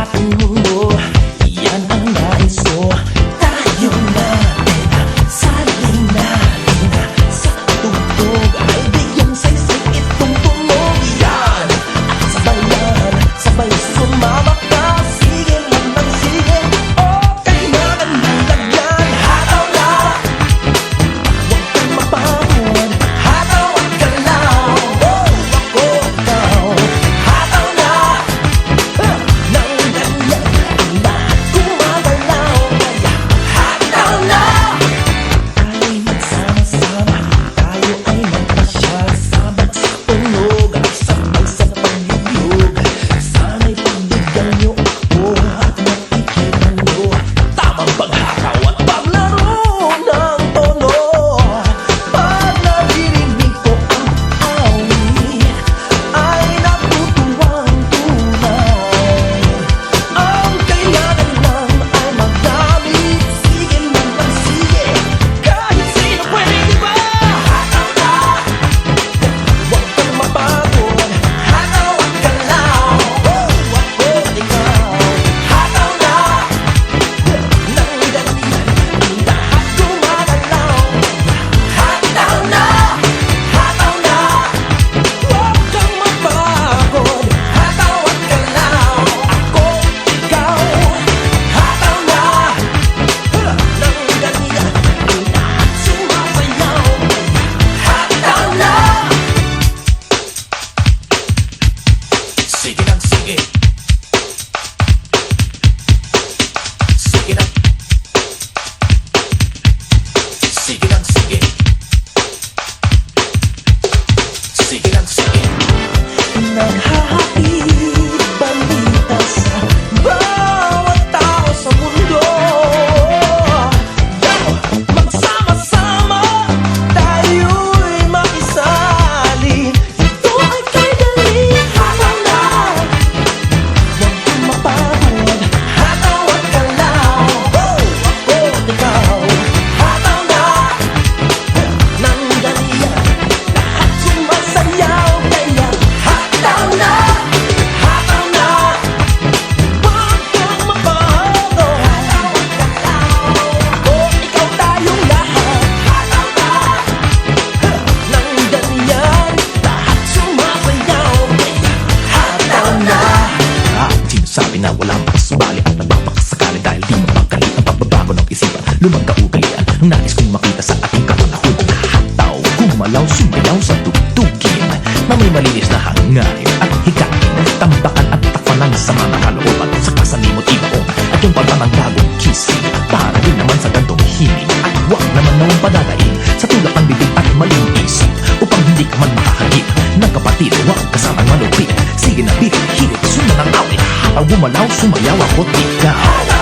ating mundo, yan ang nais ko. Tayo na sa linahin, sa tugtog ay bigyang saysay itong tunog yan. At sabayan, sabay sumama ka, sige lang ng sige. Okay na nalagyan, hataw na, huwag kang mapagod. Hataw at galaw, ako ikaw. Hataw na, nang ganyan ang lahat gumagalaw. Kaya hataw na, tayo'y magsama-sama, tayo ay magpasya, sabag sa tunog at sabay sa pagliyog. Sana'y pagbigyan niyo ako at makikilan niyo tamang paghataw at paglaro ng tono. Pag naririnig ko ang awit, ay natutuwang tunay. Ang kailangan lang ay magamit, sige lang ng sige, kahit sino pwede, diba? Hataw na, huwag kang mapagod. Hataw at galaw, ako ikaw. Hataw na, nang ganyan ang lahat gumagalaw. Hataw na, huwag kang mapagod. Hataw at galaw, ako ikaw. Hataw na, nang ganyan ang lahat sumasayaw. Hataw na, sige lang sige. Sige lang. Sige lang sige. Sige lang sige. Naghahatid balita sa bawat tao sa mundo. Magsama-sama, tayo'y makisali. Ito ay kay dali. Hataw na, huwag kang mapagod. Hataw at galaw, ako ikaw. Hataw na, nang ganyan lahat sumasayaw. Kaya hataw na, huwag kang mapagod. Hataw at galaw, ako ikaw tayong lahat. Hataw na, nang ganyan lahat sumasayaw. Kaya hataw na. Sinasabi na walang makasubali at nagpapakasakali dahil di mapagkali ang pagbabago ng isipan. Lumang kaugalian ang nais kong makita sa ating kapanahon. Hataw, gumalaw, sumayaw sa tugtugin na may malinis na hangarin at hikain. Tambakan at takpanan sa mga kalooban sa kasalimot ibaon at yung pagpapagagong kisig para din naman sa gantong hiling. At huwag naman nawang padadain sa tulak ng bibig at maling isip upang hindi ka man makahagip ng kapatid. Huwag kasamang malupit, sige na bit, hilit, sunod ang awit. Hataw, gumalaw, sumayaw, ako't ikaw.